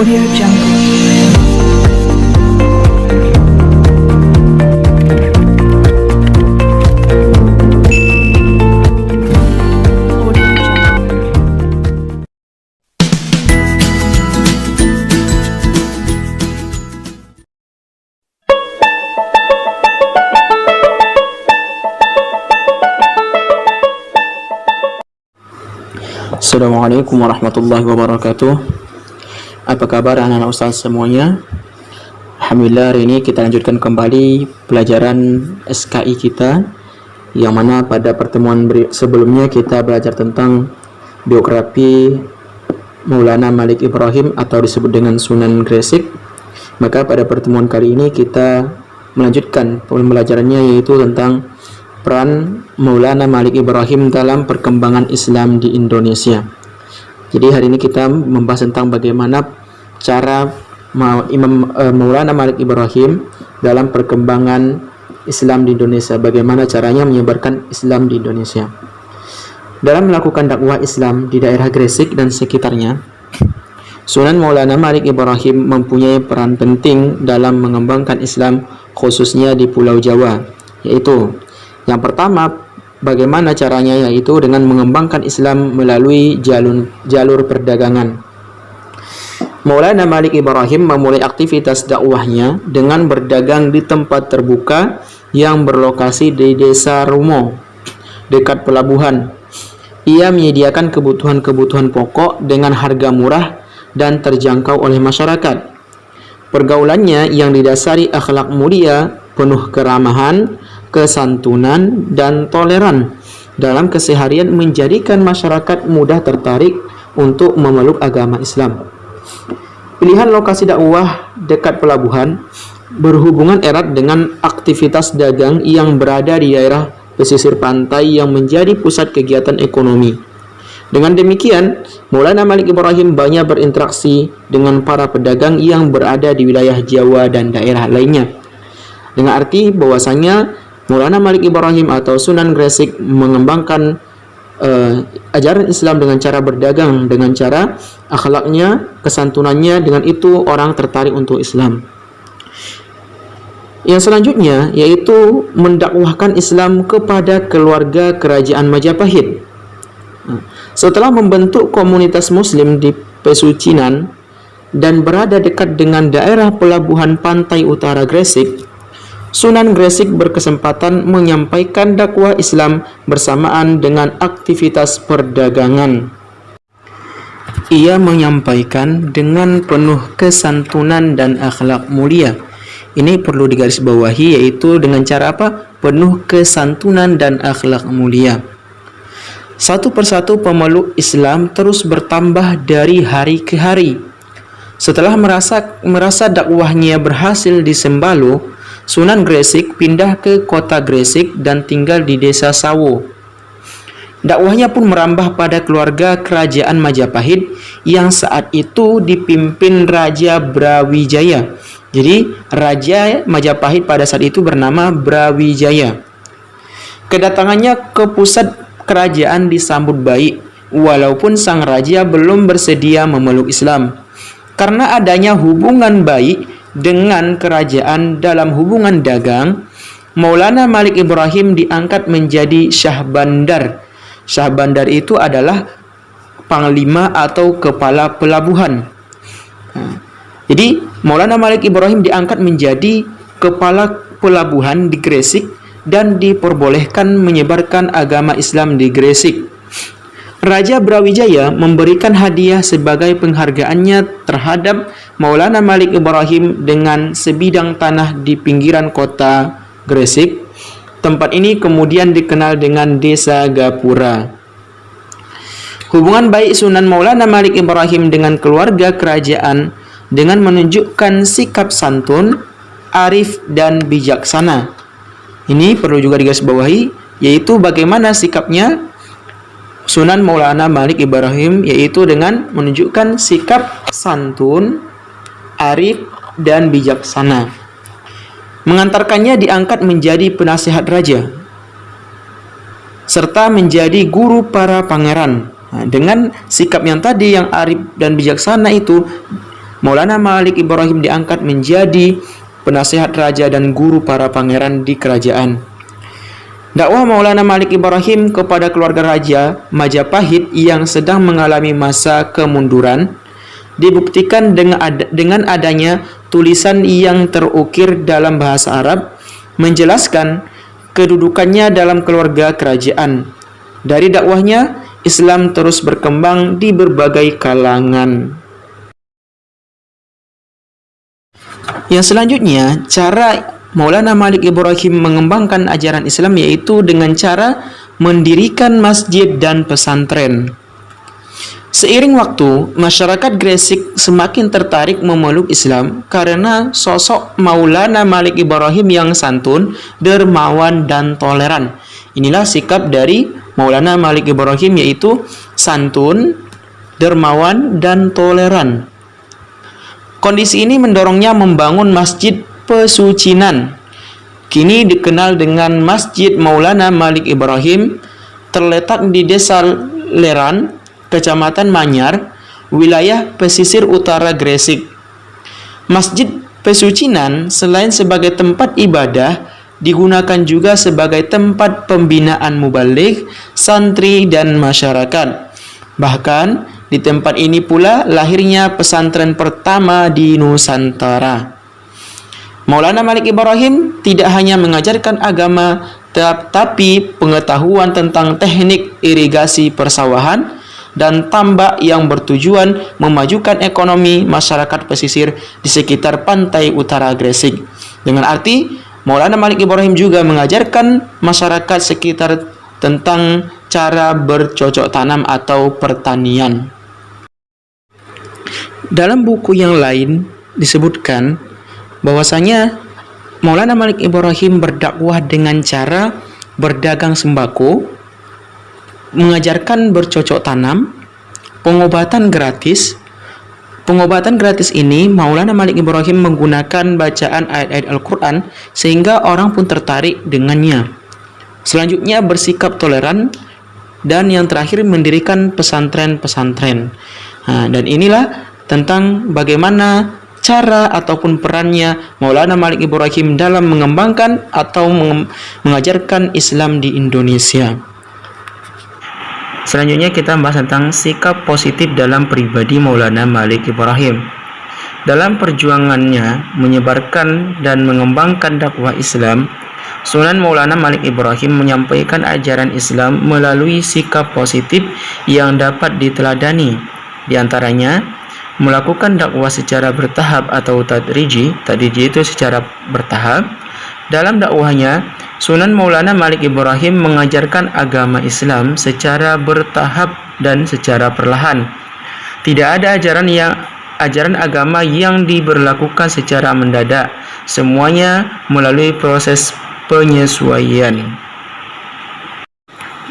Audio Jungle. Assalamualaikum warahmatullahi wabarakatuh. Apa kabar anak-anak ustaz semuanya? Alhamdulillah, hari ini kita lanjutkan kembali pelajaran SKI kita, yang mana pada pertemuan sebelumnya kita belajar tentang biografi Maulana Malik Ibrahim atau disebut dengan Sunan Gresik. Maka pada pertemuan kali ini kita melanjutkan pembelajarannya, yaitu tentang peran Maulana Malik Ibrahim dalam perkembangan Islam di Indonesia. Jadi hari ini kita membahas tentang bagaimana cara Maulana Malik Ibrahim dalam perkembangan Islam di Indonesia, bagaimana caranya menyebarkan Islam di Indonesia. Dalam melakukan dakwah Islam di daerah Gresik dan sekitarnya, Sunan Maulana Malik Ibrahim mempunyai peran penting dalam mengembangkan Islam, khususnya di Pulau Jawa, yaitu yang pertama, bagaimana caranya, yaitu dengan mengembangkan Islam melalui jalur perdagangan. Maulana Malik Ibrahim memulai aktivitas dakwahnya dengan berdagang di tempat terbuka yang berlokasi di Desa Rumo, dekat pelabuhan. Ia menyediakan kebutuhan-kebutuhan pokok dengan harga murah dan terjangkau oleh masyarakat. Pergaulannya yang didasari akhlak mulia, penuh keramahan, kesantunan, dan toleran dalam keseharian menjadikan masyarakat mudah tertarik untuk memeluk agama Islam. Pilihan lokasi dakwah dekat pelabuhan berhubungan erat dengan aktivitas dagang yang berada di daerah pesisir pantai yang menjadi pusat kegiatan ekonomi. Dengan demikian, Maulana Malik Ibrahim banyak berinteraksi dengan para pedagang yang berada di wilayah Jawa dan daerah lainnya. Dengan arti bahwasanya Maulana Malik Ibrahim atau Sunan Gresik mengembangkan ajaran Islam dengan cara berdagang, dengan cara akhlaknya, kesantunannya, dengan itu orang tertarik untuk Islam. Yang selanjutnya yaitu mendakwahkan Islam kepada keluarga kerajaan Majapahit. Setelah membentuk komunitas muslim di Pesucinan dan berada dekat dengan daerah pelabuhan pantai utara Gresik, Sunan Gresik berkesempatan menyampaikan dakwah Islam bersamaan dengan aktivitas perdagangan. Ia menyampaikan dengan penuh kesantunan dan akhlak mulia. Ini perlu digarisbawahi, yaitu dengan cara apa? Penuh kesantunan dan akhlak mulia. Satu persatu pemeluk Islam terus bertambah dari hari ke hari. Setelah merasa dakwahnya berhasil di Sembalo, Sunan Gresik pindah ke kota Gresik dan tinggal di desa Sawo. Dakwahnya pun merambah pada keluarga kerajaan Majapahit yang saat itu dipimpin Raja Brawijaya. Jadi Raja Majapahit pada saat itu bernama Brawijaya. Kedatangannya ke pusat kerajaan disambut baik, walaupun sang raja belum bersedia memeluk Islam. Karena adanya hubungan baik dengan kerajaan dalam hubungan dagang, Maulana Malik Ibrahim diangkat menjadi Syah Bandar. Syah Bandar itu adalah panglima atau kepala pelabuhan. Jadi Maulana Malik Ibrahim diangkat menjadi kepala pelabuhan di Gresik dan diperbolehkan menyebarkan agama Islam di Gresik. Raja Brawijaya memberikan hadiah sebagai penghargaannya terhadap Maulana Malik Ibrahim dengan sebidang tanah di pinggiran kota Gresik. Tempat ini kemudian dikenal dengan Desa Gapura. Hubungan baik Sunan Maulana Malik Ibrahim dengan keluarga kerajaan dengan menunjukkan sikap santun, arif, dan bijaksana. Ini perlu juga digarisbawahi, yaitu bagaimana sikapnya Sunan Maulana Malik Ibrahim, yaitu dengan menunjukkan sikap santun, arif, dan bijaksana. Mengantarkannya diangkat menjadi penasihat raja serta menjadi guru para pangeran. Dengan sikap yang tadi yang arif dan bijaksana itu, Maulana Malik Ibrahim diangkat menjadi penasehat raja dan guru para pangeran di kerajaan. Dakwah Maulana Malik Ibrahim kepada keluarga Raja Majapahit yang sedang mengalami masa kemunduran dibuktikan dengan adanya tulisan yang terukir dalam bahasa Arab menjelaskan kedudukannya dalam keluarga kerajaan. Dari dakwahnya, Islam terus berkembang di berbagai kalangan. Yang selanjutnya, cara Maulana Malik Ibrahim mengembangkan ajaran Islam yaitu dengan cara mendirikan masjid dan pesantren. Seiring waktu, masyarakat Gresik semakin tertarik memeluk Islam karena sosok Maulana Malik Ibrahim yang santun, dermawan, dan toleran. Inilah sikap dari Maulana Malik Ibrahim yaitu santun, dermawan, dan toleran. Kondisi ini mendorongnya membangun Masjid Pesucinan. Kini dikenal dengan Masjid Maulana Malik Ibrahim, terletak di Desa Leran, Kecamatan Manyar, wilayah pesisir utara Gresik. Masjid Pesucinan selain sebagai tempat ibadah, digunakan juga sebagai tempat pembinaan mubalik, santri, dan masyarakat. Bahkan, di tempat ini pula lahirnya pesantren pertama di Nusantara. Maulana Malik Ibrahim tidak hanya mengajarkan agama, tapi pengetahuan tentang teknik irigasi persawahan dan tambak yang bertujuan memajukan ekonomi masyarakat pesisir di sekitar pantai utara Gresik. Dengan arti, Maulana Malik Ibrahim juga mengajarkan masyarakat sekitar tentang cara bercocok tanam atau pertanian. Dalam buku yang lain disebutkan bahwasanya Maulana Malik Ibrahim berdakwah dengan cara berdagang sembako, mengajarkan bercocok tanam, pengobatan gratis. Pengobatan gratis ini Maulana Malik Ibrahim menggunakan bacaan ayat-ayat Al-Quran sehingga orang pun tertarik dengannya. Selanjutnya bersikap toleran, dan yang terakhir mendirikan pesantren-pesantren. Dan inilah tentang bagaimana cara ataupun perannya Maulana Malik Ibrahim dalam mengembangkan atau mengajarkan Islam di Indonesia. Selanjutnya kita bahas tentang sikap positif dalam pribadi Maulana Malik Ibrahim. Dalam perjuangannya menyebarkan dan mengembangkan dakwah Islam, Sunan Maulana Malik Ibrahim menyampaikan ajaran Islam melalui sikap positif yang dapat diteladani. Di antaranya, melakukan dakwah secara bertahap atau tadriji itu secara bertahap. Dalam dakwahnya, Sunan Maulana Malik Ibrahim mengajarkan agama Islam secara bertahap dan secara perlahan. Tidak ada ajaran agama yang diberlakukan secara mendadak. Semuanya melalui proses penyesuaian.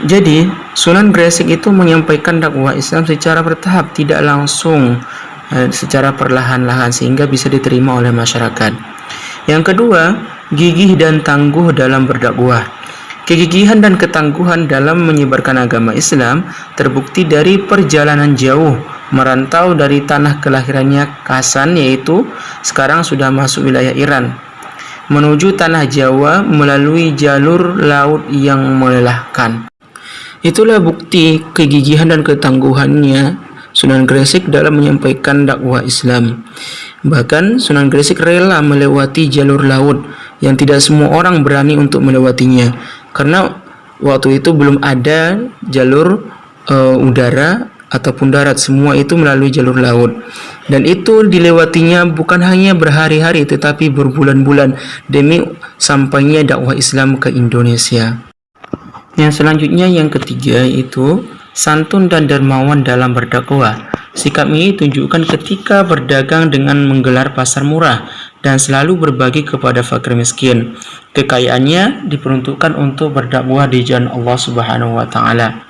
Jadi, Sunan Gresik itu menyampaikan dakwah Islam secara bertahap, tidak langsung secara perlahan-lahan sehingga bisa diterima oleh masyarakat. Yang kedua, gigih dan tangguh dalam berdakwah. Kegigihan dan ketangguhan dalam menyebarkan agama Islam terbukti dari perjalanan jauh merantau dari tanah kelahirannya Kasan, yaitu sekarang sudah masuk wilayah Iran, menuju tanah Jawa melalui jalur laut yang melelahkan. Itulah bukti kegigihan dan ketangguhannya Sunan Gresik dalam menyampaikan dakwah Islam. Bahkan Sunan Gresik rela melewati jalur laut yang tidak semua orang berani untuk melewatinya, karena waktu itu belum ada jalur udara ataupun darat, semua itu melalui jalur laut. Dan itu dilewatinya bukan hanya berhari-hari tetapi berbulan-bulan demi sampainya dakwah Islam ke Indonesia. Yang selanjutnya, yang ketiga, itu santun dan dermawan dalam berdakwah. Sikap ini tunjukkan ketika berdagang dengan menggelar pasar murah dan selalu berbagi kepada fakir miskin. Kekayaannya diperuntukkan untuk berdakwah di jalan Allah Subhanahu wa taala.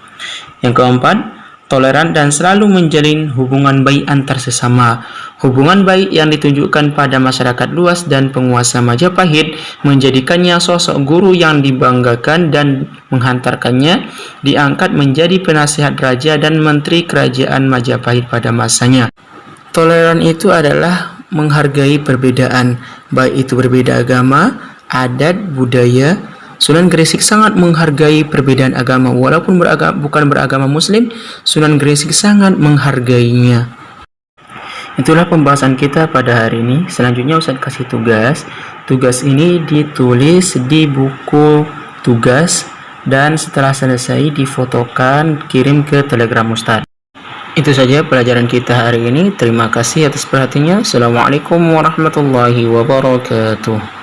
Yang keempat, toleran dan selalu menjalin hubungan baik antar sesama. Hubungan baik yang ditunjukkan pada masyarakat luas dan penguasa Majapahit menjadikannya sosok guru yang dibanggakan dan menghantarkannya diangkat menjadi penasihat raja dan menteri kerajaan Majapahit pada masanya. Toleran itu adalah menghargai perbedaan, baik itu berbeda agama, adat, budaya. Sunan Gresik sangat menghargai perbedaan agama, walaupun bukan beragama Muslim, Sunan Gresik sangat menghargainya. Itulah pembahasan kita pada hari ini. Selanjutnya Ustaz kasih tugas. Tugas ini ditulis di buku tugas dan setelah selesai difotokan, kirim ke Telegram Ustaz. Itu saja pelajaran kita hari ini. Terima kasih atas perhatiannya. Assalamualaikum warahmatullahi wabarakatuh.